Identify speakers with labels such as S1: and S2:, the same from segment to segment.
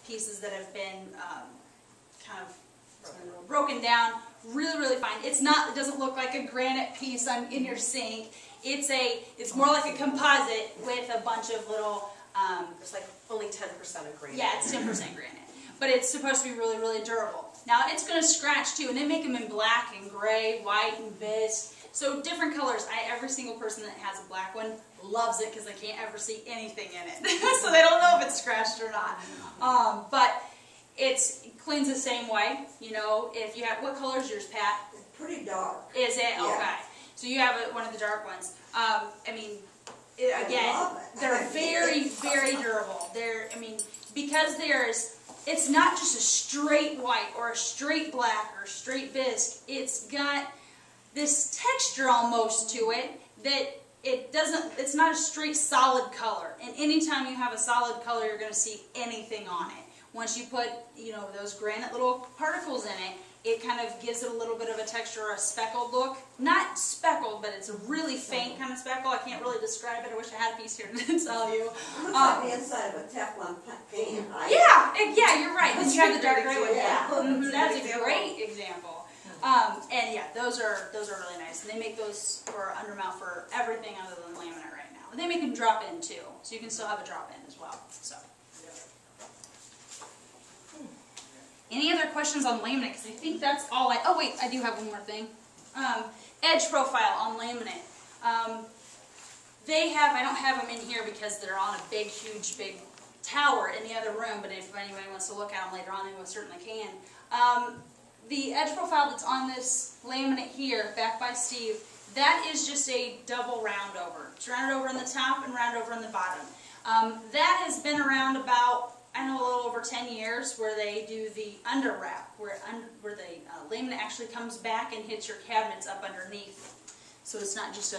S1: pieces that have been kind of broken down. Really, really fine. It's not. It doesn't look like a granite piece in your sink. It's more like a composite with a bunch of little.
S2: It's like only 10% of granite.
S1: Yeah, it's 10% granite, but it's supposed to be really, really durable. Now it's going to scratch too, and they make them in black and gray, white and bisque. So different colors. Every single person that has a black one loves it because they can't ever see anything in it, so they don't know if it's scratched or not. But it cleans the same way. You know, if you have, what color is yours, Pat?
S3: It's pretty dark.
S1: Is it?
S3: Yeah.
S1: Okay. So you have one of the dark ones. I mean, again, they're very, very durable. Because it's not just a straight white or a straight black or a straight bisque. It's got this texture almost to it that it's not a straight solid color. And anytime you have a solid color, you're going to see anything on it. Once you put, those granite little particles in it, it kind of gives it a little bit of a texture or a speckled look. Not speckled, but it's a really faint kind of speckle. I can't really describe it. I wish I had a piece here to tell you.
S3: It looks like the inside of a Teflon pan.
S1: Yeah, you're right. Then you have the dark gray one.
S3: Yeah.
S1: That's a great example. And yeah, those are really nice. And they make those for undermount for everything other than laminate right now. And they make them drop in too, so you can still have a drop in as well. So. Any other questions on laminate? Because I think that's all oh wait, I do have one more thing. Edge profile on laminate. I don't have them in here because they're on a big tower in the other room, but if anybody wants to look at them later on, they most certainly can. The edge profile that's on this laminate here, back by Steve, that is just a double round over. It's rounded over in the top and rounded over in the bottom. That has been around about, a little over 10 years, where they do the under wrap, where the laminate actually comes back and hits your cabinets up underneath. So it's not just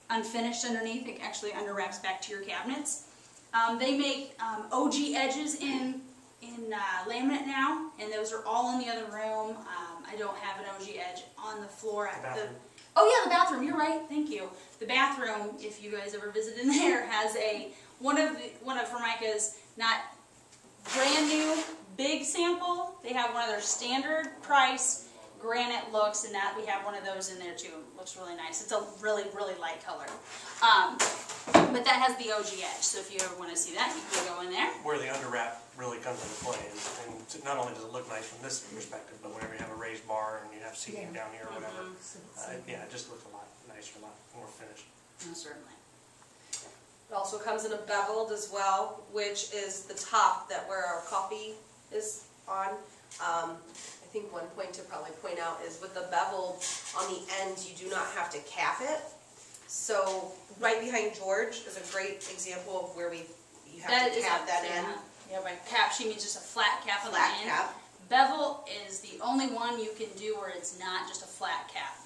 S1: unfinished underneath, it actually under wraps back to your cabinets. They make OG edges in laminate now, and those are all in the other room. I don't have an OG edge on the floor at the the bathroom. You're right. Thank you. The bathroom, if you guys ever visit in there, has one of Formica's not brand new big sample. They have one of their standard price granite looks, and that we have one of those in there too. Looks really nice. It's a really, really light color. But that has the OG edge, so if you ever want to see that, you can go in there.
S4: Where the under wrap really comes into play is, and not only does it look nice from this perspective, but whenever you have a raised bar and you have seating down here or whatever, it just looks a lot nicer, a lot more finished.
S1: Certainly.
S2: It also comes in a beveled as well, which is the top where our coffee is on. I think one point to probably point out is with the bevel on the ends, you do not have to cap it. So right behind George is a great example of where you have to cap that in.
S1: Yeah, by cap she means just a flat cap on the end.
S2: Flat cap.
S1: Bevel is the only one you can do where it's not just a flat cap.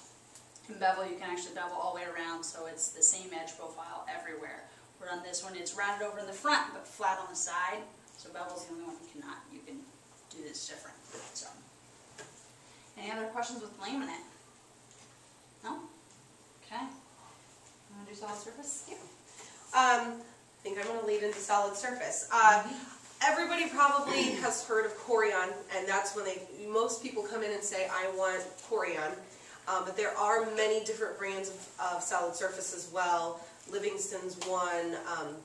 S1: In bevel you can actually bevel all the way around, so it's the same edge profile everywhere. Where on this one it's rounded over in the front but flat on the side. So bevel's the only one you can do this different. So, any other questions with laminate? No? Okay. You want to do solid surface?
S2: Yeah. I think I'm going to lead into solid surface. Everybody probably has heard of Corian, and that's when most people come in and say, I want Corian. But there are many different brands of solid surface as well. Livingston's one,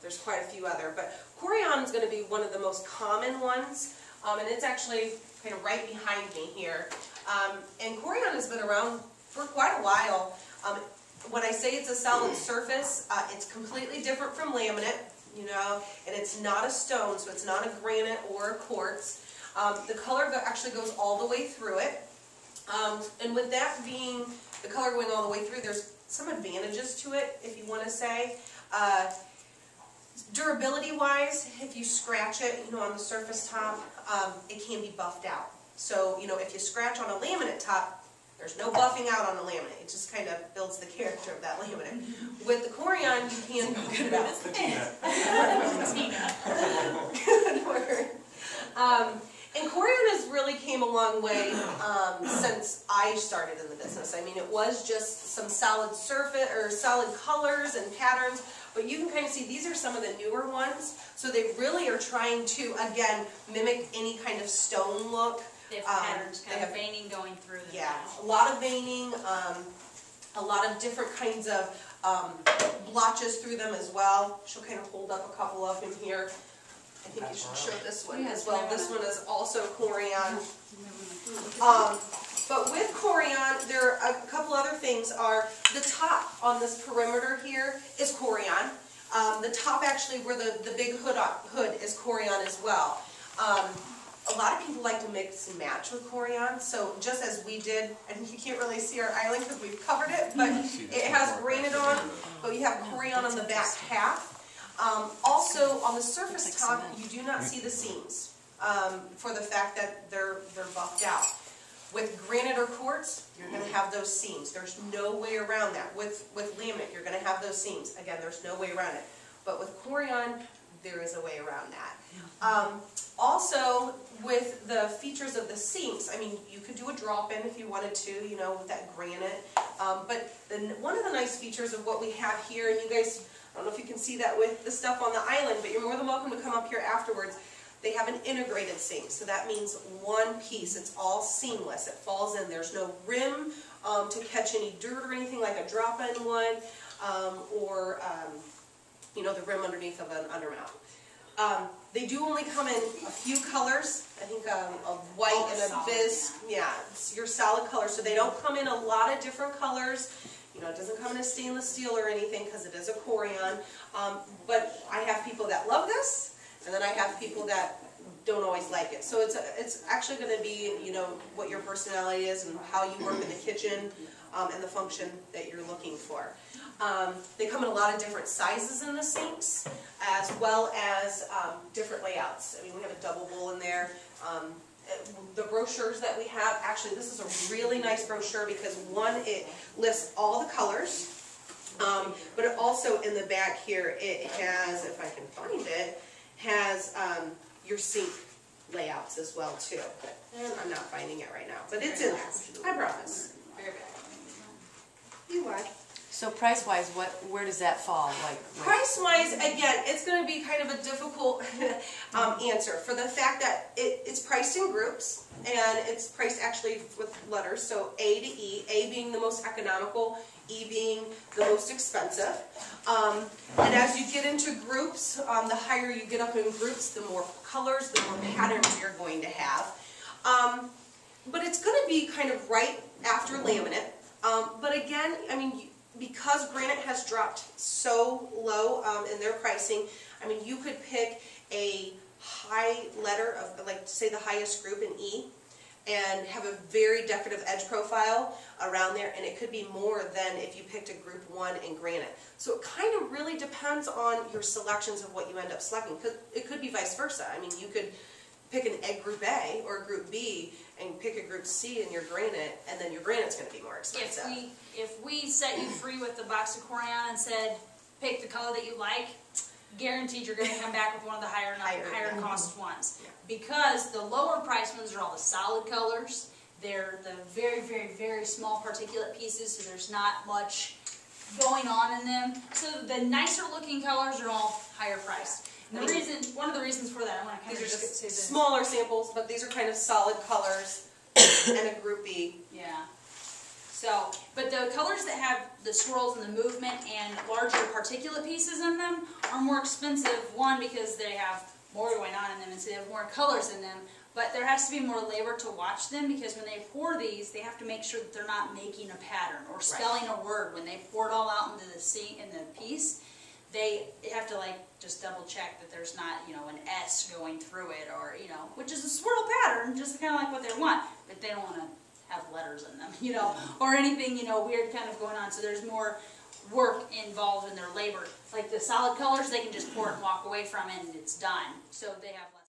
S2: there's quite a few other. But Corian is going to be one of the most common ones, and it's actually kind of right behind me here. And Corian has been around for quite a while. When I say it's a solid surface, it's completely different from laminate, and it's not a stone, so it's not a granite or a quartz. The color actually goes all the way through it. And with that being the color going all the way through, there's some advantages to it, if you want to say. Durability-wise, if you scratch it, on the surface top, it can be buffed out. So, if you scratch on a laminate top, there's no buffing out on the laminate. It just kind of builds the character of that laminate. With the Corian, you can buff it out. Good word. And Corian has really came a long way since I started in the business. I mean, it was just some solid surface or solid colors and patterns, but you can kind of see these are some of the newer ones. So they really are trying to, again, mimic any kind of stone look.
S1: They have patterns, kind of veining going through them.
S2: Yeah, a lot of veining, a lot of different kinds of blotches through them as well. She'll kind of hold up a couple of them here. I think you should show this one as well. This one is also Corian. But with Corian, there are a couple other things. Are the top on this perimeter here is Corian. The top actually where the big hood is Corian as well. A lot of people like to mix and match with Corian, so just as we did, and you can't really see our island because we've covered it, but it has Granite on, but you have Corian on the back half. Also, on the surface top, you do not see the seams for the fact that they're buffed out. With Granite or quartz, you're going to have those seams. There's no way around that. With laminate, you're going to have those seams. Again, there's no way around it. But with Corian, there is a way around that. Also, with the features of the seams, I mean, you could do a drop-in if you wanted to, you know, with that Granite. But one of the nice features of what we have here, and you guys, I don't know if you can see that with the stuff on the island, but you're more than welcome to come up here afterwards. They have an integrated seam, so that means one piece. It's all seamless. It falls in. There's no rim to catch any dirt or anything like a drop-in would, or you know, the rim underneath of an undermount. They do only come in a few colors. I think a white and a bisque. Yeah, it's your solid color. So they don't come in a lot of different colors. You know, it doesn't come in a stainless steel or anything because it is a Corian. But I have people that love this. And then I have people that don't always like it. So it's actually going to be, you know, what your personality is and how you work in the kitchen and the function that you're looking for. They come in a lot of different sizes in the sinks, as well as different layouts. I mean, we have a double bowl in there. The brochures that we have, actually this is a really nice brochure because one, it lists all the colors, but it also in the back here, it has, if I can find it, has your sink layouts as well too. And I'm not finding it right now, but it's in there. I promise. Very bad. You are.
S5: So price-wise, where does that fall?
S2: Price-wise, again, it's going to be kind of a difficult answer for the fact that it's priced in groups, and it's priced actually with letters, so A to E, A being the most economical, E being the most expensive. And as you get into groups, the higher you get up in groups, the more colors, the more patterns you're going to have. But it's going to be kind of right after laminate. But again, I mean, because Granite has dropped so low in their pricing, I mean, you could pick a high letter of, like, say the highest group in E, and have a very decorative edge profile around there, and it could be more than if you picked a group 1 in Granite. So it kind of really depends on your selections of what you end up selecting, because it could be vice versa. I mean, you could pick an egg group A or a group B and pick a group C in your Granite, and then your Granite's going to be more expensive.
S1: If we set you free with the box of Corian and said, pick the color that you like, guaranteed you're going to come back with one of the higher cost ones.
S2: Yeah.
S1: Because the lower price ones are all the solid colors. They're the very, very, very small particulate pieces, so there's not much going on in them. So the nicer looking colors are all higher priced. And the reason, one of the reasons for that, I want to kind of just say this.
S2: Smaller samples, but these are kind of solid colors and a group B.
S1: Yeah. So, but the colors that have the swirls and the movement and larger particulate pieces in them are more expensive, one, because they have more going on in them and so they have more colors in them, but there has to be more labor to watch them because when they pour these, they have to make sure that they're not making a pattern or spelling a word. When they pour it all out into the piece, they have to like just double check that there's not, you know, an S going through it or, you know, which is a swirl pattern, just kind of like what they want, but they don't want to have letters in them, you know, or anything, you know, weird kind of going on. So there's more work involved in their labor. Like the solid colors, they can just pour it and walk away from it and it's done. So they have less.